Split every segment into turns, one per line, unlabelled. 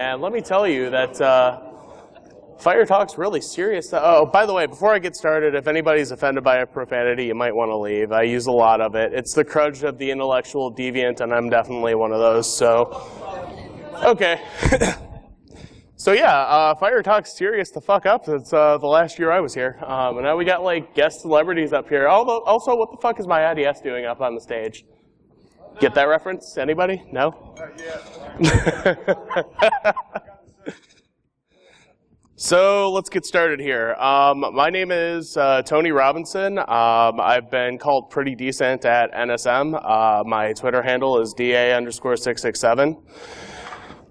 And let me tell you that Firetalks really serious. Oh, by the way, before I get started, if anybody's offended by a profanity, you might want to leave. I use a lot of it. It's the crutch of the intellectual deviant, and I'm definitely one of those. So, okay. So yeah, Firetalks serious to fuck up. It's the last year I was here, and now we got like guest celebrities up here. Also, what the fuck is my IDS doing up on the stage? Get that reference? Anybody? No? So let's get started here. My name is Tony Robinson. I've been called pretty decent at NSM. My Twitter handle is DA_667.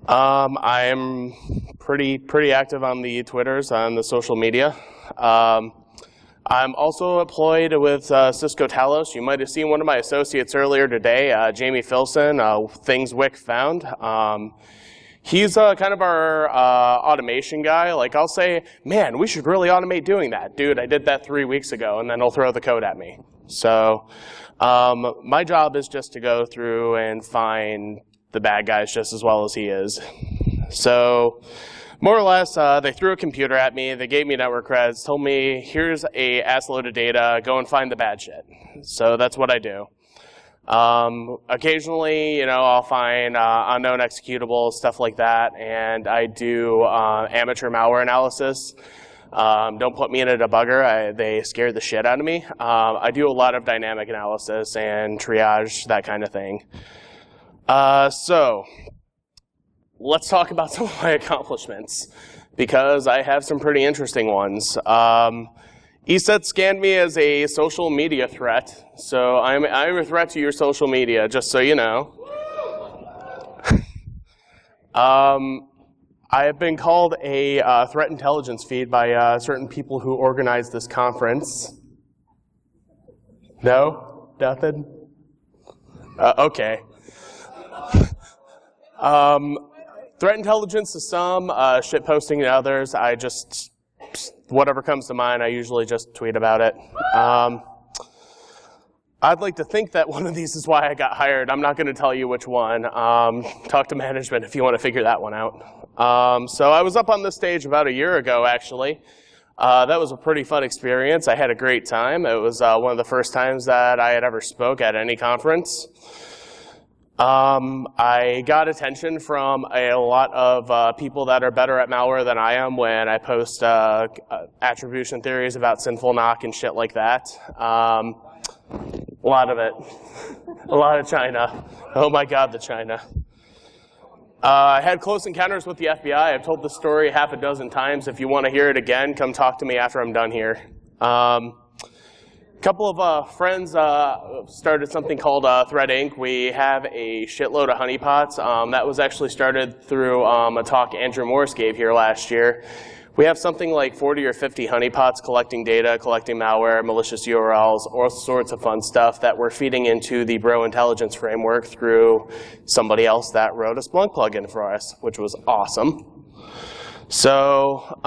I'm pretty active on the Twitters, on the social media. I'm also employed with Cisco Talos. You might have seen one of my associates earlier today, Jamie Filson, Things Wick Found. He's kind of our automation guy. Like, I'll say, man, we should really automate doing that. Dude, I did that 3 weeks ago, and then he'll throw the code at me. So my job is just to go through and find the bad guys just as well as he is. So more or less, they threw a computer at me, they gave me network creds, told me, here's a ass load of data, go and find the bad shit. So that's what I do. Occasionally, I'll find unknown executables, stuff like that, and I do amateur malware analysis. Don't put me in a debugger, they scare the shit out of me. I do a lot of dynamic analysis and triage, that kind of thing. So let's talk about some of my accomplishments, because I have some pretty interesting ones. ESET scanned me as a social media threat, so I'm a threat to your social media, just so you know. I have been called a threat intelligence feed by certain people who organized this conference. No? Nothing? Okay. Threat intelligence to some, shit posting to others. I just, whatever comes to mind, I usually just tweet about it. I'd like to think that one of these is why I got hired. I'm not going to tell you which one. Talk to management if you want to figure that one out. So I was up on this stage about a year ago, actually. That was a pretty fun experience. I had a great time. It was one of the first times that I had ever spoke at any conference. I got attention from a lot of people that are better at malware than I am when I post attribution theories about sinful knock and shit like that. A lot of it. A lot of China. Oh my God, the China. I had close encounters with the FBI. I've told the story half a dozen times. If you want to hear it again, come talk to me after I'm done here. A couple of friends started something called Threat Inc. We have a shitload of honeypots. That was actually started through a talk Andrew Morse gave here last year. We have something like 40 or 50 honeypots collecting data, collecting malware, malicious URLs, all sorts of fun stuff that we're feeding into the Bro Intelligence framework through somebody else that wrote a Splunk plugin for us, which was awesome. So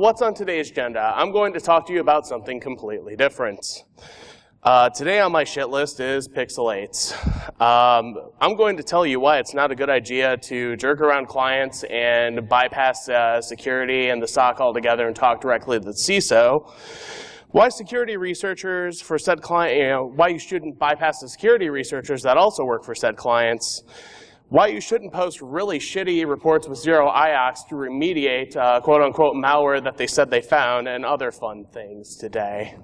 what's on today's agenda? I'm going to talk to you about something completely different. Today on my shit list is Pixalate. I'm going to tell you why it's not a good idea to jerk around clients and bypass security and the SOC altogether and talk directly to the CISO. Why security researchers for said client, why you shouldn't bypass the security researchers that also work for said clients. Why you shouldn't post really shitty reports with zero IOCs to remediate quote-unquote malware that they said they found, and other fun things today.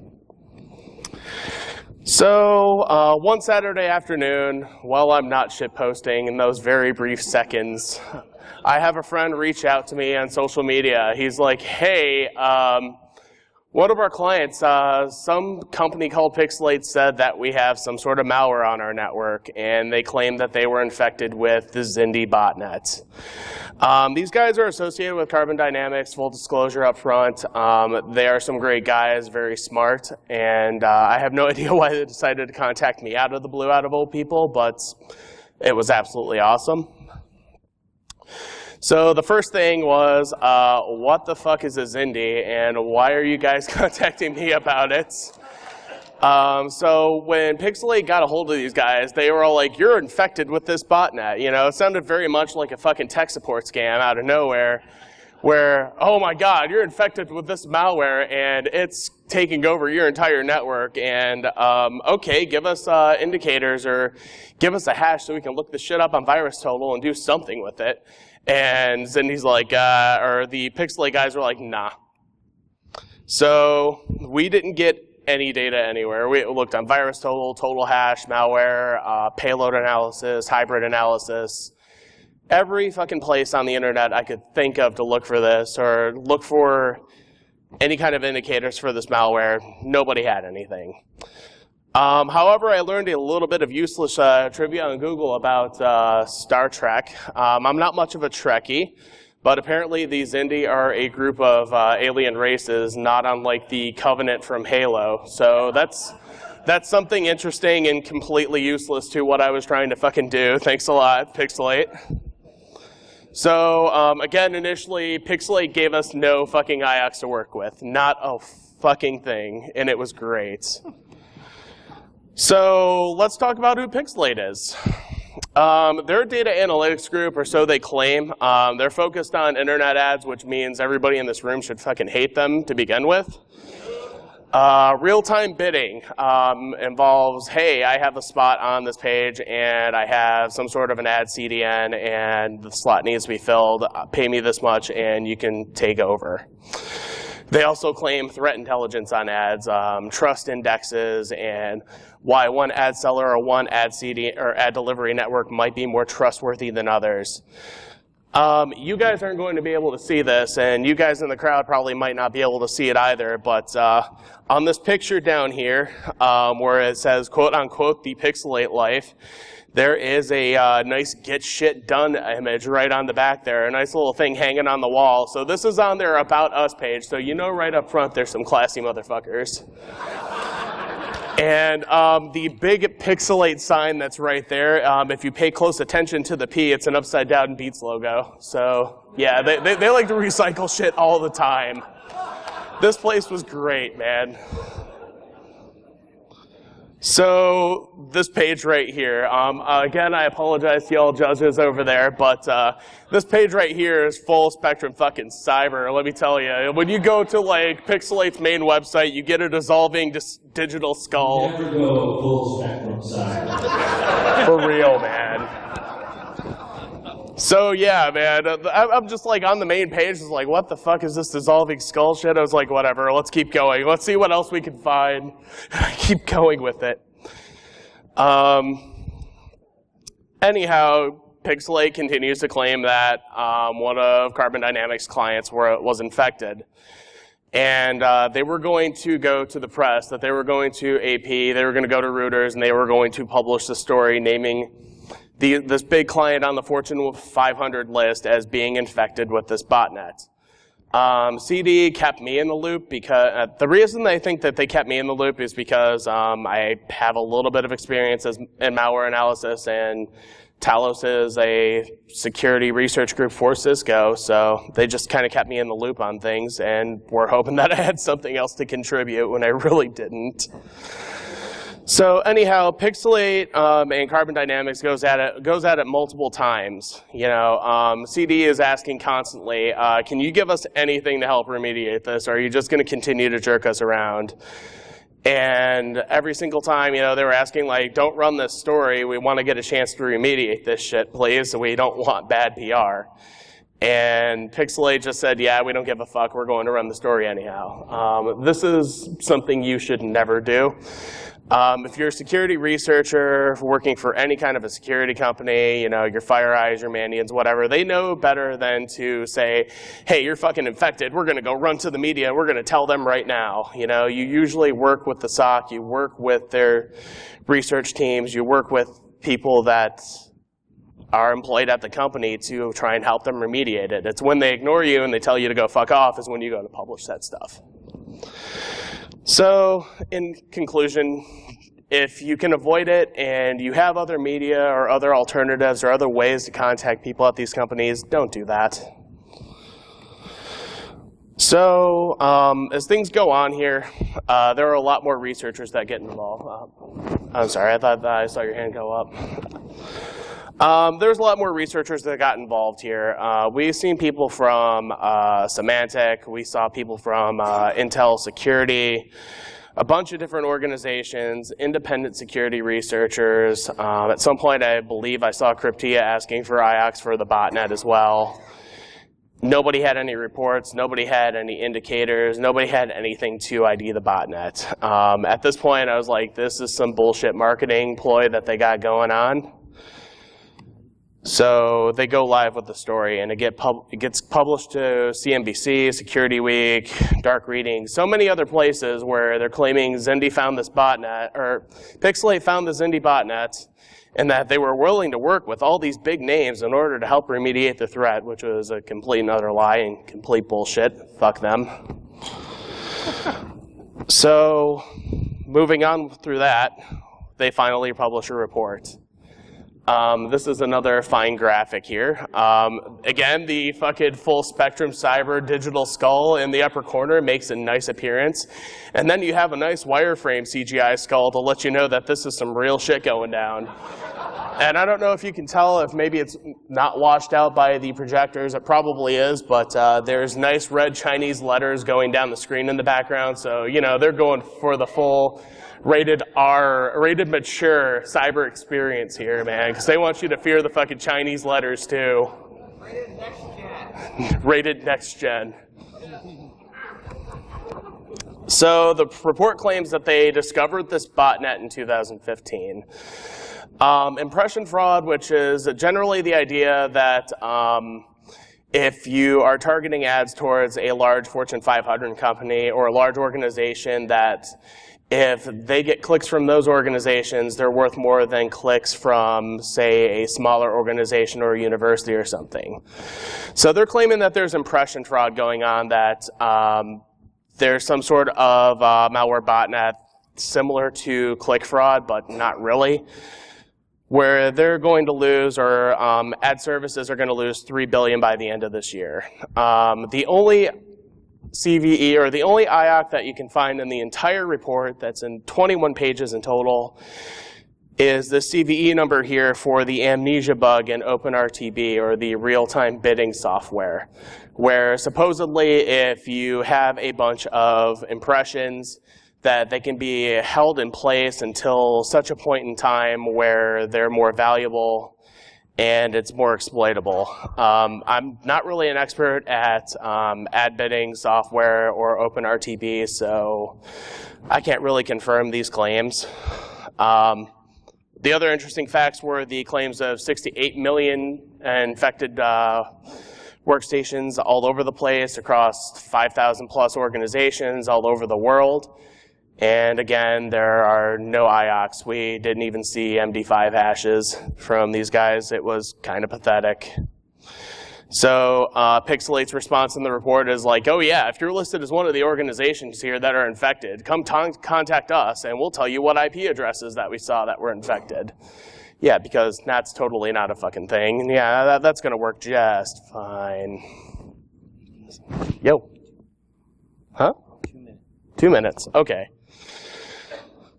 So one Saturday afternoon, while I'm not shitposting in those very brief seconds, I have a friend reach out to me on social media. He's like, hey, one of our clients, some company called Pixalate said that we have some sort of malware on our network, and they claim that they were infected with the Zindi botnet. These guys are associated with Carbon Dynamics, full disclosure up front. They are some great guys, very smart, and I have no idea why they decided to contact me out of the blue, out of all people, but it was absolutely awesome. So the first thing was, what the fuck is a Zindi, and why are you guys contacting me about it? So when Pixalate got a hold of these guys, they were all like, you're infected with this botnet. You know, it sounded very much like a fucking tech support scam out of nowhere where, oh my God, you're infected with this malware and it's taking over your entire network. And okay, give us indicators or give us a hash so we can look this shit up on VirusTotal and do something with it. And then he's like, or the Pixalate guys were like, nah. So we didn't get any data anywhere. We looked on VirusTotal, Total Hash, malware, payload analysis, hybrid analysis, every fucking place on the internet I could think of to look for this or look for any kind of indicators for this malware. Nobody had anything. However, I learned a little bit of useless trivia on Google about Star Trek. I'm not much of a Trekkie, but apparently the Xindi are a group of alien races, not unlike the Covenant from Halo. So that's something interesting and completely useless to what I was trying to fucking do. Thanks a lot, Pixalate. So again, initially, Pixalate gave us no fucking IOX to work with. Not a fucking thing, and it was great. So let's talk about who Pixalate is. They're a data analytics group, or so they claim. They're focused on internet ads, which means everybody in this room should fucking hate them to begin with. Real-time bidding involves, hey, I have a spot on this page and I have some sort of an ad CDN and the slot needs to be filled. Pay me this much and you can take over. They also claim threat intelligence on ads, trust indexes, and why one ad seller or one ad CD or ad delivery network might be more trustworthy than others. You guys aren't going to be able to see this, and you guys in the crowd probably might not be able to see it either, but on this picture down here, where it says, quote unquote, the Pixalate life, there is a nice get shit done image right on the back there, a nice little thing hanging on the wall. So this is on their About Us page, so you know right up front there's some classy motherfuckers. And the big Pixalate sign that's right there, if you pay close attention to the P, it's an upside down Beats logo. So yeah, they like to recycle shit all the time. This place was great, man. So this page right here, again, I apologize to y'all judges over there, but this page right here is full spectrum fucking cyber. Let me tell you, when you go to like Pixalate's main website, you get a dissolving digital skull.
Never go full spectrum cyber.
For real, man. So yeah, man, I'm just like on the main page, it's like, what the fuck is this dissolving skull shit? I was like, whatever, let's keep going. Let's see what else we can find. Keep going with it. Anyhow, Pixalate continues to claim that one of Carbon Dynamics' clients was infected. And they were going to go to the press, that they were going to AP, they were going to go to Reuters, and they were going to publish the story naming this big client on the Fortune 500 list as being infected with this botnet. CD kept me in the loop because the reason I think that they kept me in the loop is because I have a little bit of experience in malware analysis, and Talos is a security research group for Cisco, so they just kind of kept me in the loop on things and were hoping that I had something else to contribute when I really didn't. So anyhow, Pixalate and Carbon Dynamics goes at it multiple times. You know, CD is asking constantly, can you give us anything to help remediate this, or are you just going to continue to jerk us around? And every single time, you know, they were asking like, don't run this story. We want to get a chance to remediate this shit, please. So we don't want bad PR. And Pixalate just said, yeah, we don't give a fuck. We're going to run the story anyhow. This is something you should never do. If you're a security researcher working for any kind of a security company, you know, your FireEyes, your Mandiants, whatever, they know better than to say, hey, you're fucking infected. We're going to go run to the media. We're going to tell them right now. You know, you usually work with the SOC. You work with their research teams. You work with people that are employed at the company to try and help them remediate it. It's when they ignore you and they tell you to go fuck off is when you go to publish that stuff. So, in conclusion, if you can avoid it and you have other media or other alternatives or other ways to contact people at these companies, don't do that. So as things go on here, there are a lot more researchers that get involved. I'm sorry, I thought that I saw your hand go up. There's a lot more researchers that got involved here. We've seen people from Symantec, we saw people from Intel Security, a bunch of different organizations, independent security researchers. At some point, I believe I saw Cryptia asking for IOCs for the botnet as well. Nobody had any reports, nobody had any indicators, nobody had anything to ID the botnet. At this point, I was like, this is some bullshit marketing ploy that they got going on. So they go live with the story, and it gets published to CNBC, Security Week, Dark Reading, so many other places where they're claiming Xindi found this botnet, or Pixalate found the Xindi botnet, and that they were willing to work with all these big names in order to help remediate the threat, which was a complete and utter lie and complete bullshit. Fuck them. So moving on through that, they finally publish a report. This is another fine graphic here. Again, the fucking full spectrum cyber digital skull in the upper corner makes a nice appearance. And then you have a nice wireframe CGI skull to let you know that this is some real shit going down. And I don't know if you can tell if maybe it's not washed out by the projectors. It probably is, but there's nice red Chinese letters going down the screen in the background. So, you know, they're going for the full rated R, rated mature cyber experience here, man, because they want you to fear the fucking Chinese letters too. Rated next gen. Rated next gen. So the report claims that they discovered this botnet in 2015. Impression fraud, which is generally the idea that if you are targeting ads towards a large Fortune 500 company or a large organization, that if they get clicks from those organizations, they're worth more than clicks from, say, a smaller organization or a university or something. So they're claiming that there's impression fraud going on, that there's some sort of malware botnet similar to click fraud, but not really, where they're going to lose, or ad services are going to lose $3 billion by the end of this year. The only CVE, or the only IOC that you can find in the entire report, that's in 21 pages in total, is the CVE number here for the amnesia bug in OpenRTB, or the real-time bidding software, where supposedly if you have a bunch of impressions, that they can be held in place until such a point in time where they're more valuable and it's more exploitable. I'm not really an expert at ad bidding software or OpenRTB, so I can't really confirm these claims. The other interesting facts were the claims of 68 million infected workstations all over the place, across 5,000 plus organizations all over the world. And again, there are no IOCs. We didn't even see MD5 hashes from these guys. It was kind of pathetic. So Pixalate's response in the report is like, oh yeah, if you're listed as one of the organizations here that are infected, come contact us and we'll tell you what IP addresses that we saw that were infected. Yeah, because that's totally not a fucking thing. Yeah, that's going to work just fine. Yo. Huh? 2 minutes. 2 minutes, okay.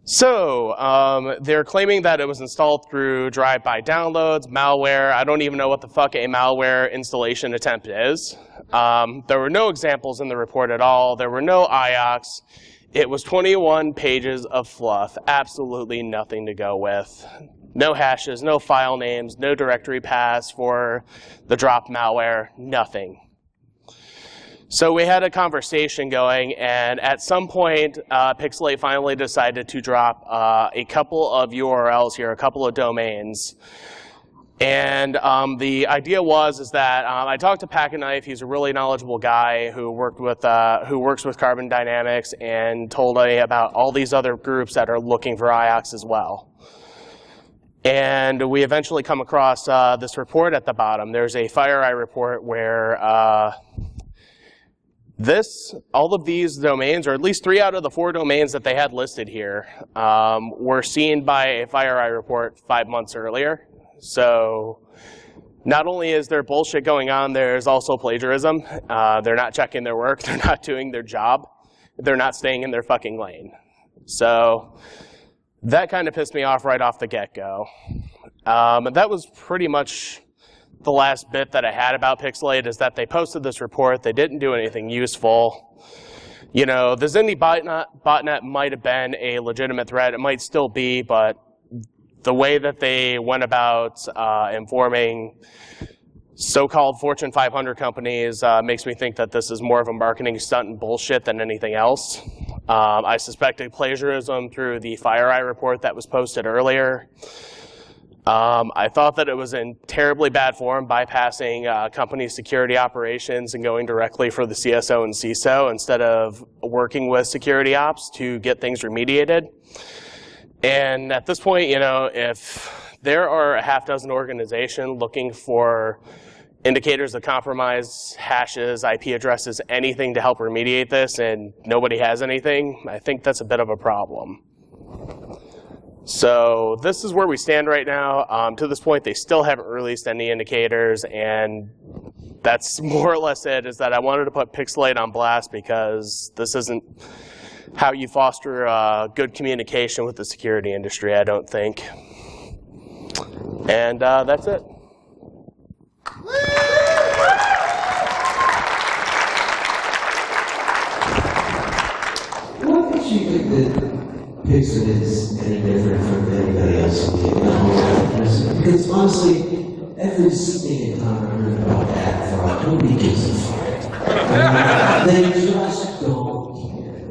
So they're claiming that it was installed through drive-by downloads, malware. I don't even know what the fuck a malware installation attempt is. There were no examples in the report at all. There were no IOCs. It was 21 pages of fluff, absolutely nothing to go with. No hashes, no file names, no directory paths for the drop malware, nothing. So we had a conversation going, and at some point, Pixalate finally decided to drop a couple of URLs here, a couple of domains. And the idea is that I talked to Packknife. He's a really knowledgeable guy who works with Carbon Dynamics, and told me about all these other groups that are looking for IOCs as well. And we eventually come across this report at the bottom. There's a FireEye report where all of these domains, or at least 3 out of the 4 domains that they had listed here, were seen by a FireEye report 5 months earlier. So Not only is there bullshit going on, there's also plagiarism. They're not checking their work. They're not doing their job. They're not staying in their fucking lane. So that kind of pissed me off right off the get-go. That was pretty much the last bit that I had about Pixalate, is that they posted this report. They didn't do anything useful. You know, the Zindi botnet might have been a legitimate threat. It might still be, but the way that they went about informing so-called Fortune 500 companies makes me think that this is more of a marketing stunt and bullshit than anything else. I suspected plagiarism through the FireEye report that was posted earlier. I thought that it was in terribly bad form, bypassing company security operations and going directly for the CSO and CISO instead of working with security ops to get things remediated. And at this point, you know, if there are a half dozen organizations looking for indicators of compromise, hashes, IP addresses, anything to help remediate this, and nobody has anything, I think that's a bit of a problem. So this is where we stand right now. To this point, they still haven't released any indicators, and that's more or less it, is that I wanted to put Pixalate on blast because this isn't how you foster good communication with the security industry, I don't think. And that's it.
What makes you think that Pixalate is any different from anybody else in the Because honestly, every single time I heard about ad fraud, nobody gives a fuck. They just don't.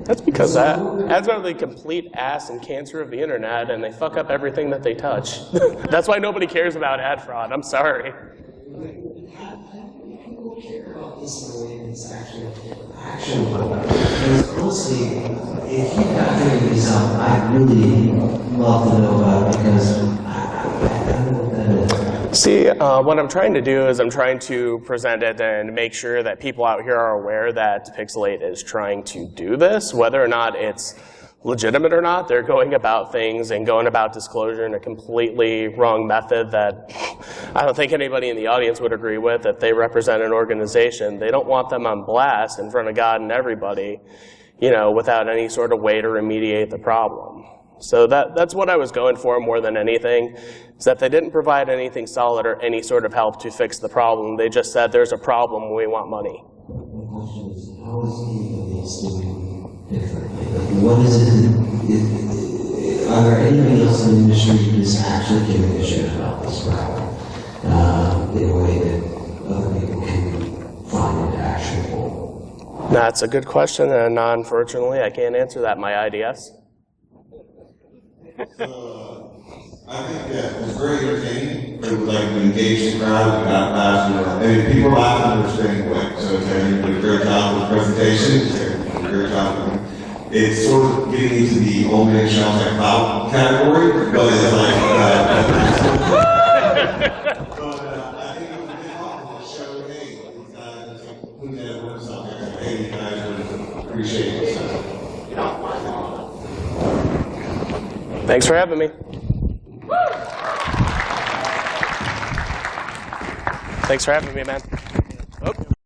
That's because ads are the complete ass and cancer of the internet, and they fuck up everything that they touch. That's why nobody cares about ad fraud. I'm sorry.
People care about this in a way that's actually because honestly, if you got figured this out, I'd really love to know about it because I don't know what that is.
See, what I'm trying to do is I'm trying to present it and make sure that people out here are aware that Pixalate is trying to do this. Whether or not it's legitimate or not, they're going about things and going about disclosure in a completely wrong method that I don't think anybody in the audience would agree with. If they represent an organization, they don't want them on blast in front of God and everybody, you know, without any sort of way to remediate the problem. So that's what I was going for more than anything, is that they didn't provide anything solid or any sort of help to fix the problem. They just said, there's a problem, we want money.
My question is, how is anybody else doing differently? Like, what is it, are there anybody else in the industry who's actually giving a shit about this problem in a way that other people can find it actionable?
That's a good question, and unfortunately, I can't answer that in my IDS.
I think that it's very entertaining. It was like we engaged the crowd, we got laughs, I mean, people laugh in the same way. So you did a great job with the presentation, you did a great job with it. It's sort of getting into the old man shouts like clout category, but it's like, I think it was a big help to show, hey, these guys are putting that work out there. Hey, you guys would appreciate it. So.
Thanks for having me. Thanks for having me, man.